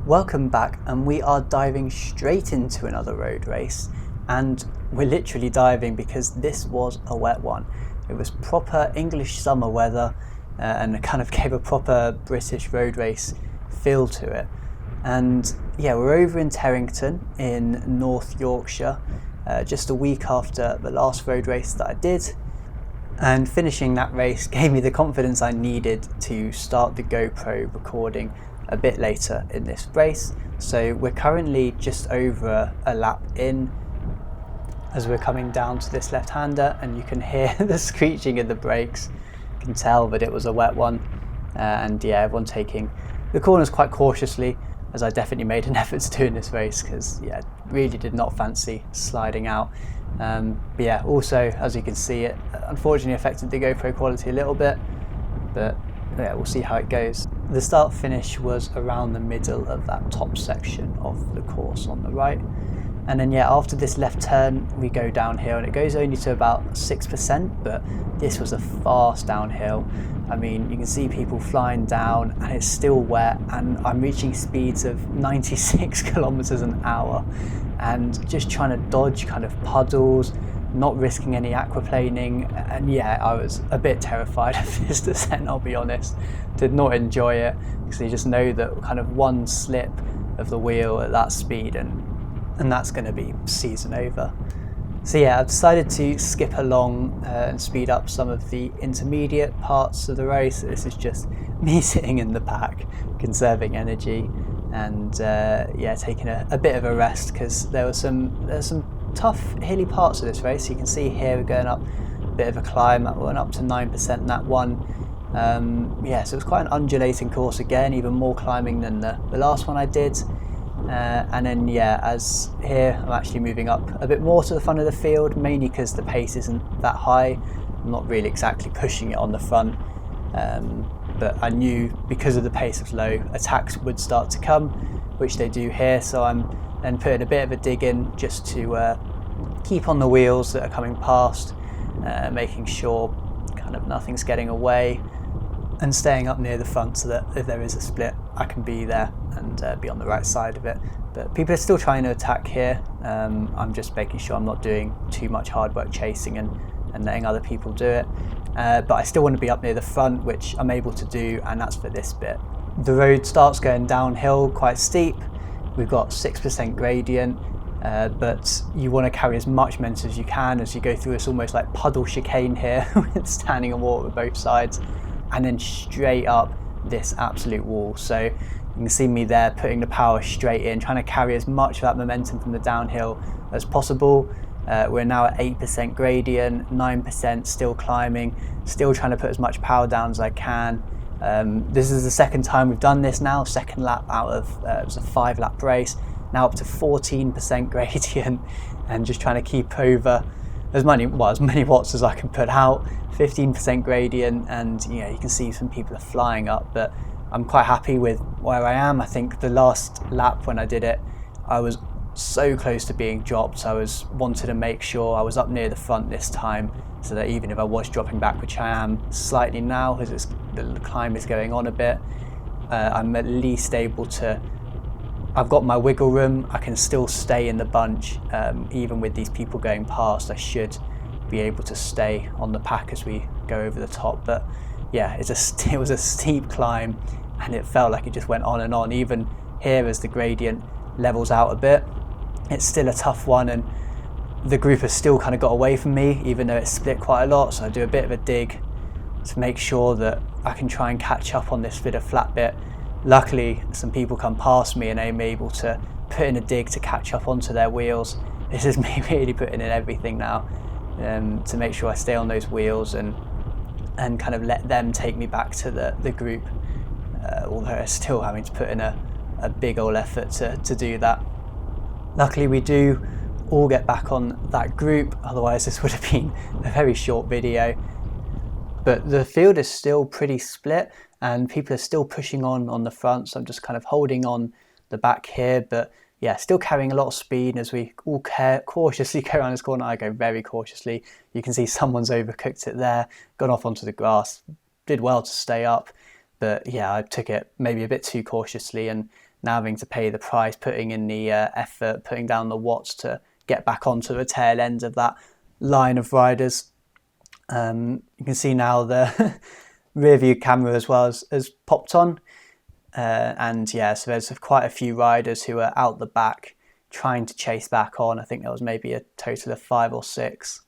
Welcome back, and we are diving straight into another road race, and we're literally diving because this was a wet one. It was proper English summer weather and it kind of gave a proper British road race feel to it. And yeah, we're over in Terrington in North Yorkshire, just a week after the last road race that I did. And finishing that race gave me the confidence I needed to start the GoPro recording a bit later in this race. So we're currently just over a lap in as we're coming down to this left-hander, and you can hear the screeching of the brakes. You can tell that it was a wet one, and yeah, everyone taking the corners quite cautiously, as I definitely made an effort to do in this race because yeah, really did not fancy sliding out. But yeah, also as you can see, it unfortunately affected the GoPro quality a little bit, but yeah, we'll see how it goes. The start finish was around the middle of that top section of the course on the right, and then yeah, after this left turn we go downhill, and it goes only to about 6%, but this was a fast downhill. I mean, you can see people flying down and it's still wet, and I'm reaching speeds of 96 kilometers an hour and just trying to dodge kind of puddles, not risking any aquaplaning. And yeah, I was a bit terrified of this descent, I'll be honest. Did not enjoy it because you just know that kind of one slip of the wheel at that speed and that's going to be season over. So yeah, I've decided to skip along and speed up some of the intermediate parts of the race. This is just me sitting in the pack, conserving energy, and yeah, taking a bit of a rest because there's some tough hilly parts of this race. You can see here we're going up a bit of a climb. That went up to 9% in that one. Yeah, so it was quite an undulating course again, even more climbing than the last one I did. And then yeah, as here I'm actually moving up a bit more to the front of the field, mainly because the pace isn't that high. I'm not really exactly pushing it on the front, but I knew because of the pace was low, attacks would start to come, which they do here. So I'm then putting a bit of a dig in just to keep on the wheels that are coming past, making sure kind of nothing's getting away, and staying up near the front so that if there is a split I can be there and be on the right side of it. But people are still trying to attack here. I'm just making sure I'm not doing too much hard work chasing and letting other people do it. But I still want to be up near the front, which I'm able to do, and that's for this bit. The road starts going downhill quite steep. We've got 6% gradient, but you want to carry as much momentum as you can as you go through this almost like puddle chicane here with standing in water with both sides, and then straight up this absolute wall. So you can see me there putting the power straight in, trying to carry as much of that momentum from the downhill as possible. We're now at 8% gradient, 9% still climbing, still trying to put as much power down as I can. This is the second time we've done this now, second lap out of it was a 5-lap race, now up to 14% gradient, and just trying to keep over as many watts as I can put out. 15% gradient, and you know, you can see some people are flying up, but I'm quite happy with where I am. I think the last lap when I did it, I was so close to being dropped. I wanted to make sure I was up near the front this time, so that even if I was dropping back, which I am slightly now because the climb is going on a bit, I'm at least able to, I've got my wiggle room, I can still stay in the bunch. Even with these people going past, I should be able to stay on the pack as we go over the top. But yeah, it was a steep climb, and it felt like it just went on and on. Even here, as the gradient levels out a bit, it's still a tough one, and the group has still kind of got away from me, even though it's split quite a lot. So I do a bit of a dig to make sure that I can try and catch up on this bit of flat bit. Luckily, some people come past me and I'm able to put in a dig to catch up onto their wheels. This is me really putting in everything now to make sure I stay on those wheels and kind of let them take me back to the group, although I'm still having to put in a big old effort to do that. Luckily we do all get back on that group, otherwise this would have been a very short video. But the field is still pretty split and people are still pushing on the front, so I'm just kind of holding on the back here, but yeah, still carrying a lot of speed as we all cautiously go around this corner. I go very cautiously. You can see someone's overcooked it there, gone off onto the grass, did well to stay up, but yeah, I took it maybe a bit too cautiously, and now having to pay the price, putting in the effort, putting down the watts to get back onto the tail end of that line of riders. You can see now the rear view camera as well has popped on. And yeah, so there's quite a few riders who are out the back trying to chase back on. I think there was maybe a total of 5 or 6.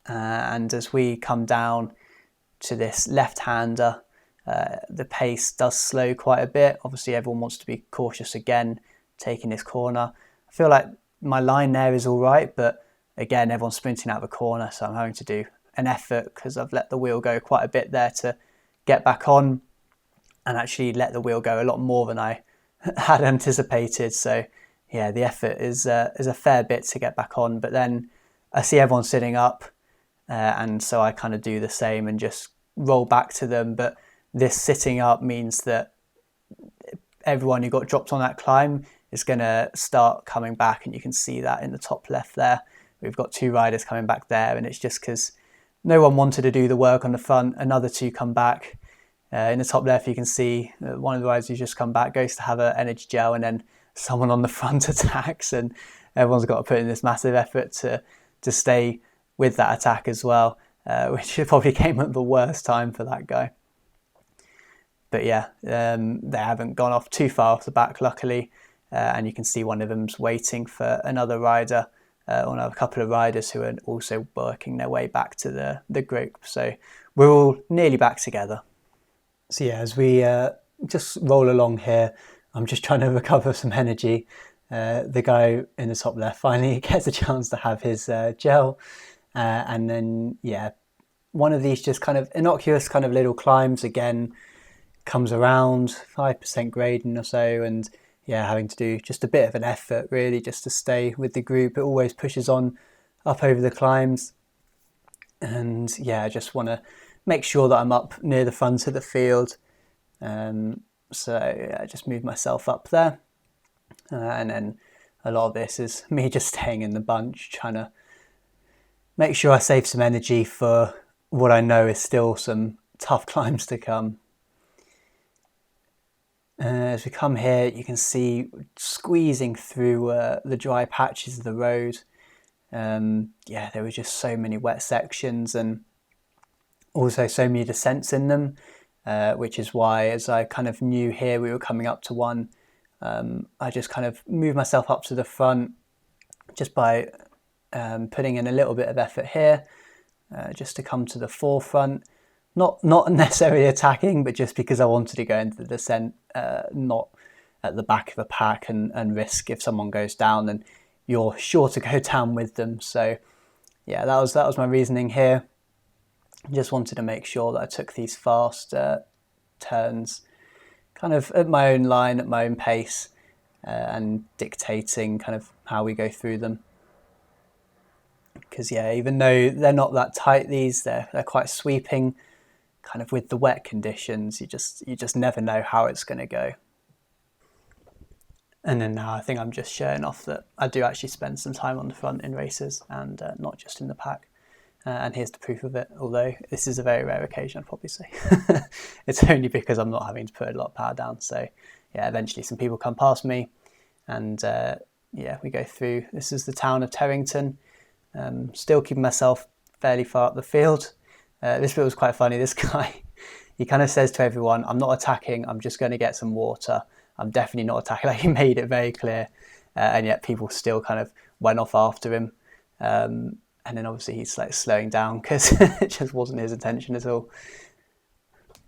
And as we come down to this left-hander, the pace does slow quite a bit. Obviously, everyone wants to be cautious again, taking this corner. I feel like my line there is all right, but again, everyone's sprinting out of a corner, so I'm having to do an effort because I've let the wheel go quite a bit there to get back on, and actually let the wheel go a lot more than I had anticipated. So yeah, the effort is a fair bit to get back on, but then I see everyone sitting up, and so I kind of do the same and just roll back to them. But this sitting up means that everyone who got dropped on that climb is going to start coming back, and you can see that in the top left there. We've got 2 riders coming back there, and it's just because no one wanted to do the work on the front. Another 2 come back. In the top left, you can see one of the riders who's just come back goes to have an energy gel, and then someone on the front attacks, and everyone's got to put in this massive effort to stay with that attack as well, which probably came at the worst time for that guy. But yeah, they haven't gone off too far off the back, luckily, and you can see one of them's waiting for another rider, or a couple of riders who are also working their way back to the group. So we're all nearly back together. So yeah, as we just roll along here, I'm just trying to recover some energy. The guy in the top left finally gets a chance to have his gel, and then yeah, one of these just kind of innocuous kind of little climbs again comes around, 5% gradient or so, and yeah, having to do just a bit of an effort really just to stay with the group. It always pushes on up over the climbs, and yeah, I just want to make sure that I'm up near the front of the field. So yeah, I just move myself up there, and then a lot of this is me just staying in the bunch, trying to make sure I save some energy for what I know is still some tough climbs to come. As we come here, you can see squeezing through the dry patches of the road. Yeah, there were just so many wet sections, and also so many descents in them, which is why, as I kind of knew here we were coming up to one, I just kind of moved myself up to the front just by putting in a little bit of effort here, just to come to the forefront. Not necessarily attacking, but just because I wanted to go into the descent, not at the back of the pack and risk if someone goes down, then you're sure to go down with them. So yeah, that was my reasoning here. Just wanted to make sure that I took these fast turns kind of at my own line, at my own pace, and dictating kind of how we go through them. Because yeah, even though they're not that tight, they're quite sweeping. Kind of with the wet conditions, you just never know how it's going to go. And then now I think I'm just showing off that I do actually spend some time on the front in races, and not just in the pack. And here's the proof of it, although this is a very rare occasion, I'd probably say. It's only because I'm not having to put a lot of power down. So yeah, eventually some people come past me, and yeah, we go through. This is the town of Terrington. Still keeping myself fairly far up the field. This bit was quite funny. This guy, he kind of says to everyone, I'm not attacking, I'm just going to get some water. I'm definitely not attacking. Like, he made it very clear. And yet people still kind of went off after him. And then obviously he's like slowing down because it just wasn't his intention at all.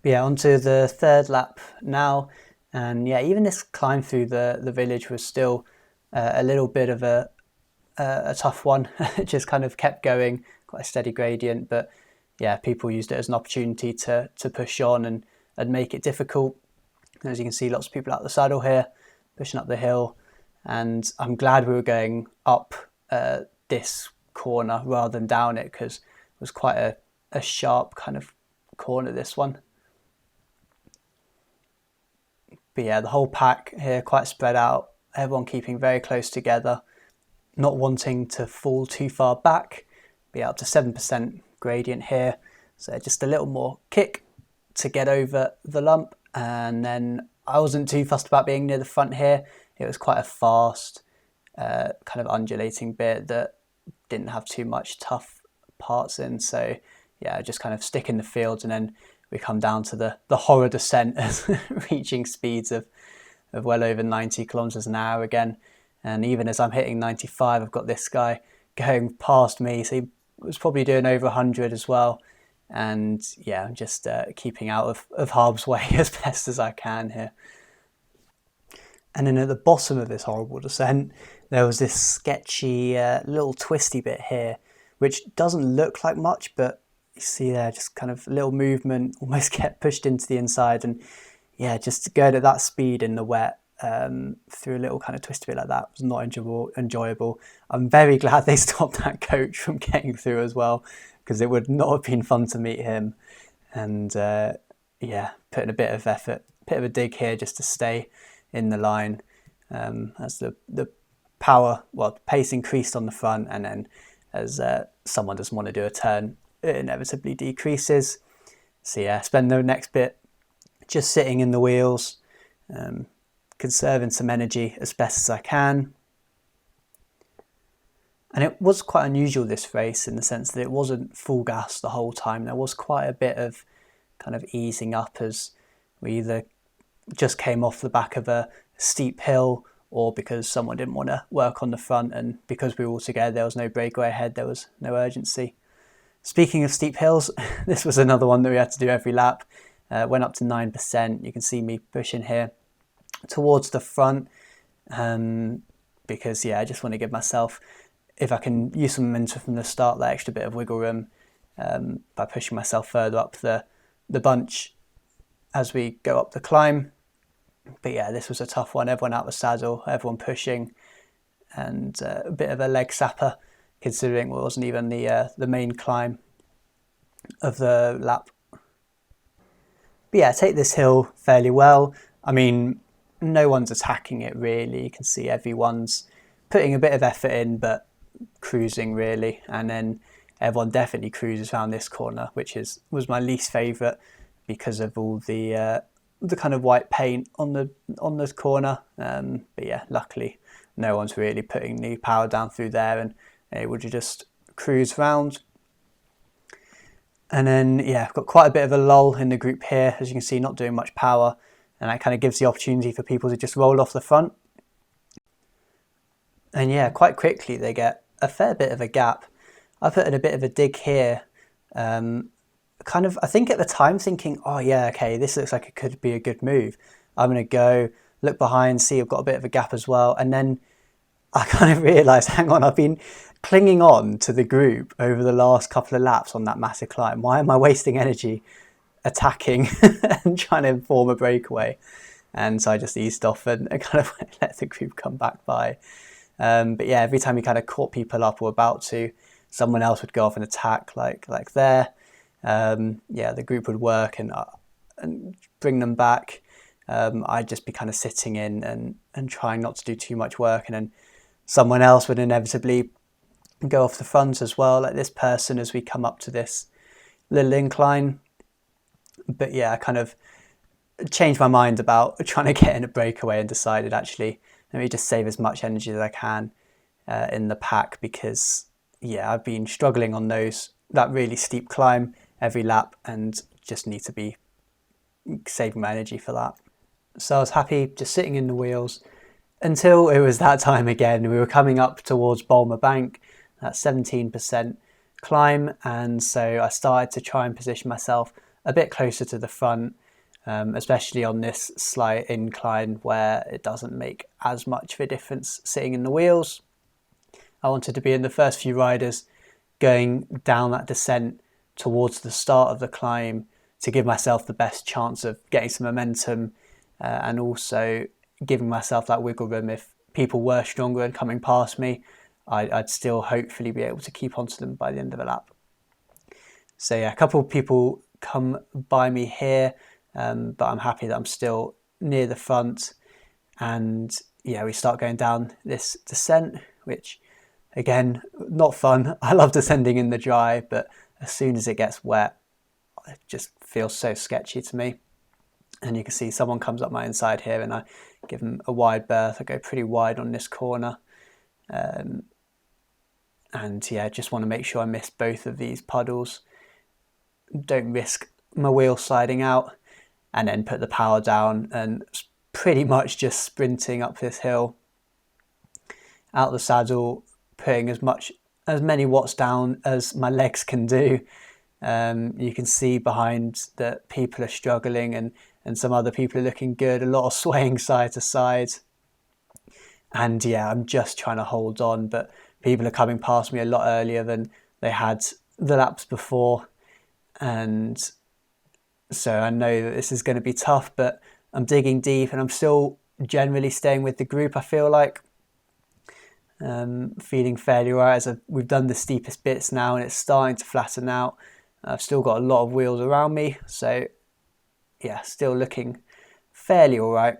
But yeah, onto the third lap now. And yeah, even this climb through the village was still a little bit of a tough one. It just kind of kept going, quite a steady gradient, but yeah, people used it as an opportunity to push on and make it difficult. As you can see, lots of people out the saddle here, pushing up the hill. And I'm glad we were going up this corner rather than down it, because it was quite a sharp kind of corner, this one. But yeah, the whole pack here quite spread out, everyone keeping very close together, not wanting to fall too far back. Be up to 7% gradient here, so just a little more kick to get over the lump, and then I wasn't too fussed about being near the front here. It was quite a fast, kind of undulating bit that didn't have too much tough parts in. So yeah, just kind of stick in the fields, and then we come down to the horror descent as reaching speeds of well over 90 kilometers an hour again. And even as I'm hitting 95, I've got this guy going past me. So he was probably doing over 100 as well. And yeah, I'm just keeping out of harm's way as best as I can here. And then at the bottom of this horrible descent, there was this sketchy little twisty bit here, which doesn't look like much, but you see there, just kind of a little movement, almost get pushed into the inside. And yeah, just going at that speed in the wet through a little kind of twisty bit like that was not enjoyable. I'm very glad they stopped that coach from getting through as well, because it would not have been fun to meet him. And yeah, putting a bit of effort, bit of a dig here just to stay in the line as the power, well, pace increased on the front, and then as someone doesn't want to do a turn, it inevitably decreases. So yeah, spend the next bit just sitting in the wheels, conserving some energy as best as I can. And it was quite unusual, this race, in the sense that it wasn't full gas the whole time. There was quite a bit of kind of easing up as we either just came off the back of a steep hill, or because someone didn't want to work on the front, and because we were all together, there was no breakaway ahead, there was no urgency. Speaking of steep hills, this was another one that we had to do every lap. Went up to 9%. You can see me pushing here towards the front because yeah, I just want to give myself, if I can use some momentum from the start, that extra bit of wiggle room by pushing myself further up the bunch as we go up the climb. But yeah, this was a tough one. Everyone out the saddle, everyone pushing, and a bit of a leg sapper, considering it wasn't even the main climb of the lap. But yeah, take this hill fairly well. I mean, no one's attacking it really. You can see everyone's putting a bit of effort in, but cruising really. And then everyone definitely cruises around this corner, which was my least favourite because of all the kind of white paint on the corner. But yeah, luckily no one's really putting the power down through there and able to just cruise around. And then yeah, I've got quite a bit of a lull in the group here, as you can see, not doing much power, and that kind of gives the opportunity for people to just roll off the front. And yeah, quite quickly they get a fair bit of a gap. I put in a bit of a dig here, kind of, I think at the time thinking, oh yeah, okay, this looks like it could be a good move. I'm going to go look behind, see I've got a bit of a gap as well. And then I kind of realised, hang on, I've been clinging on to the group over the last couple of laps on that massive climb. Why am I wasting energy attacking and trying to form a breakaway? And so I just eased off and kind of let the group come back by. But yeah, every time we kind of caught people up or about to, someone else would go off and attack like there. Yeah, the group would work and bring them back. I'd just be kind of sitting in and trying not to do too much work, and then someone else would inevitably go off the front as well, like this person, as we come up to this little incline. But yeah, I kind of changed my mind about trying to get in a breakaway and decided, actually, let me just save as much energy as I can in the pack, because yeah, I've been struggling on that really steep climb every lap and just need to be saving my energy for that. So I was happy just sitting in the wheels until it was that time again. We were coming up towards Bulmer Bank, that 17% climb, and so I started to try and position myself a bit closer to the front, especially on this slight incline where it doesn't make as much of a difference sitting in the wheels. I wanted to be in the first few riders going down that descent towards the start of the climb to give myself the best chance of getting some momentum, and also giving myself that wiggle room. If people were stronger and coming past me, I'd still hopefully be able to keep onto them by the end of the lap. So yeah, a couple of people come by me here, but I'm happy that I'm still near the front. And yeah, we start going down this descent, which again, not fun. I love descending in the dry, but as soon as it gets wet, it just feels so sketchy to me. and you can see someone comes up my inside here, and I give them a wide berth. I go pretty wide on this corner, and yeah, just want to make sure I miss both of these puddles, don't risk my wheel sliding out, and then put the power down and pretty much just sprinting up this hill, out the saddle, putting as many watts down as my legs can do. You can see behind that people are struggling, and some other people are looking good, a lot of swaying side to side. And yeah, I'm just trying to hold on, but people are coming past me a lot earlier than they had the laps before. And so I know that this is going to be tough, but I'm digging deep and I'm still generally staying with the group, I feel like. Feeling fairly right as we've done the steepest bits now, and it's starting to flatten out. I've still got a lot of wheels around me, so yeah, still looking fairly all right.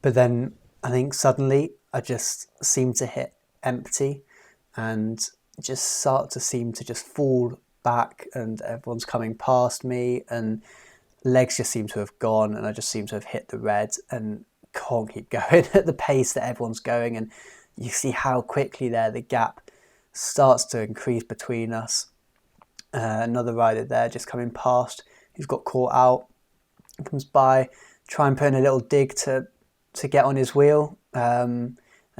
But then I think suddenly I just seem to hit empty and just start to seem to just fall back, and everyone's coming past me and legs just seem to have gone, and I just seem to have hit the red and can't keep going at the pace that everyone's going. And you see how quickly there the gap starts to increase between us. Another rider there just coming past who's got caught out, comes by, try and put in a little dig to get on his wheel and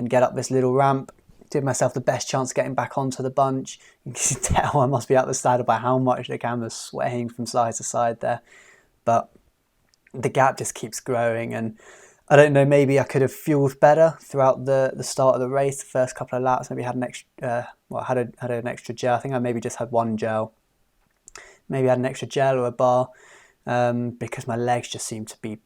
get up this little ramp. Give myself the best chance of getting back onto the bunch. You can tell I must be out the saddle by how much the camera's swaying from side to side there. But the gap just keeps growing, and I don't know, maybe I could have fueled better throughout the start of the race, the first couple of laps. Maybe had an extra, had an extra gel. I think I maybe just had one gel. Maybe had an extra gel or a bar, because my legs just seem to be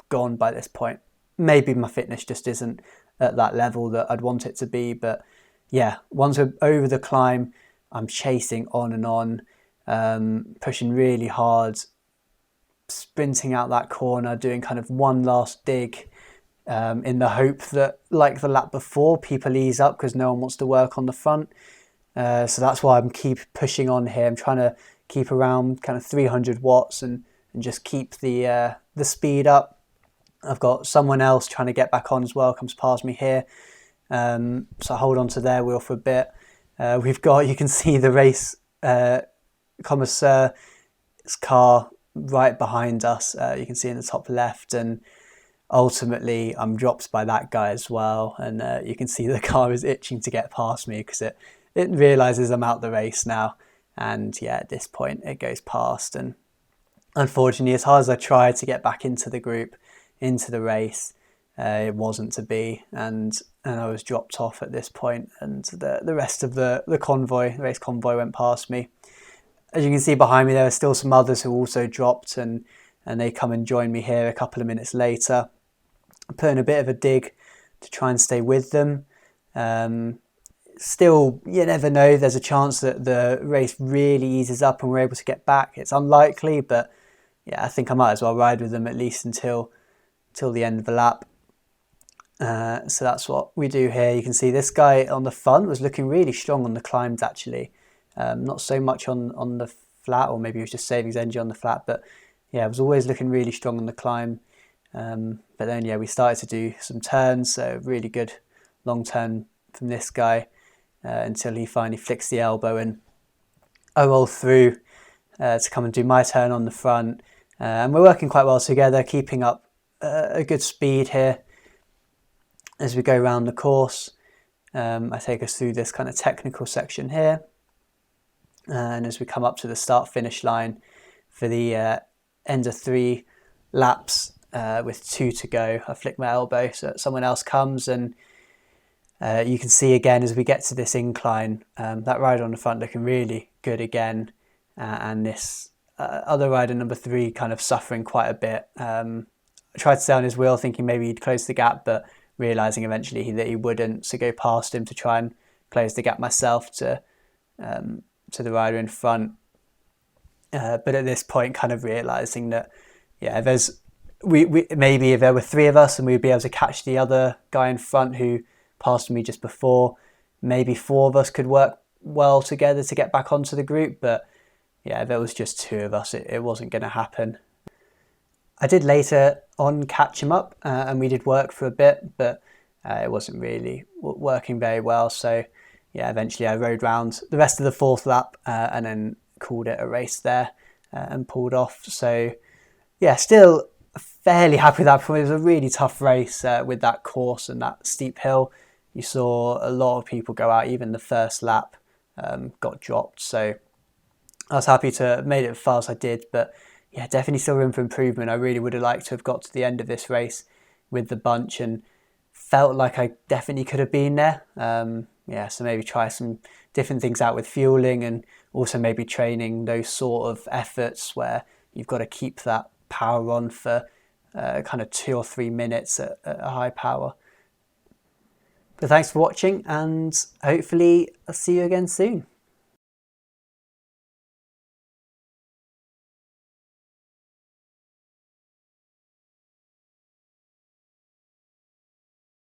gone by this point. Maybe my fitness just isn't at that level that I'd want it to be. But yeah, once we're over the climb, I'm chasing on and on, pushing really hard, sprinting out that corner, doing kind of one last dig, in the hope that, like the lap before, people ease up because no one wants to work on the front. So that's why I'm keep pushing on here. I'm trying to keep around kind of 300 watts and just keep the speed up. I've got someone else trying to get back on as well, comes past me here. So I hold on to their wheel for a bit. We've got, you can see the race commissaire's car right behind us. You can see in the top left, and ultimately I'm dropped by that guy as well. And you can see the car is itching to get past me because it realises I'm out the race now. And yeah, at this point it goes past. And unfortunately, as hard as I tried to get back into the group, into the race, it wasn't to be, and I was dropped off at this point, and the rest of the race convoy went past me. As you can see behind me, there are still some others who also dropped, and they come and join me here a couple of minutes later. I put in a bit of a dig to try and stay with them. Still, you never know, there's a chance that the race really eases up and we're able to get back. It's unlikely, but yeah, I think I might as well ride with them at least until the end of the lap. So that's what we do here. You can see this guy on the front was looking really strong on the climbs actually. Not so much on the flat, or maybe he was just saving his energy on the flat, but yeah, it was always looking really strong on the climb. But then yeah, we started to do some turns, so really good long turn from this guy, until he finally flicks the elbow, and I roll through to come and do my turn on the front. And we're working quite well together, keeping up a good speed here as we go around the course. I take us through this kind of technical section here, and as we come up to the start-finish line for the end of 3 laps with 2 to go, I flick my elbow so someone else comes, and you can see again as we get to this incline, that rider on the front looking really good again, and this other rider number 3 kind of suffering quite a bit. I tried to stay on his wheel thinking maybe he'd close the gap, but realising eventually that he wouldn't, so go past him to try and close the gap myself to the rider in front. But at this point kind of realising that yeah, maybe if there were 3 of us and we'd be able to catch the other guy in front who passed me just before, maybe 4 of us could work well together to get back onto the group. But yeah, if there was just 2 of us, it wasn't going to happen. I did later on catch him up, and we did work for a bit, but it wasn't really working very well. So yeah, eventually I rode round the rest of the fourth lap and then called it a race there and pulled off. So yeah, still fairly happy with that performance. It was a really tough race with that course and that steep hill. You saw a lot of people go out, even the first lap got dropped. So I was happy to have made it as far as I did, but yeah, definitely still room for improvement. I really would have liked to have got to the end of this race with the bunch and felt like I definitely could have been there. Yeah, so maybe try some different things out with fueling and also maybe training those sort of efforts where you've got to keep that power on for kind of 2 or 3 minutes at a high power. But thanks for watching, and hopefully I'll see you again soon.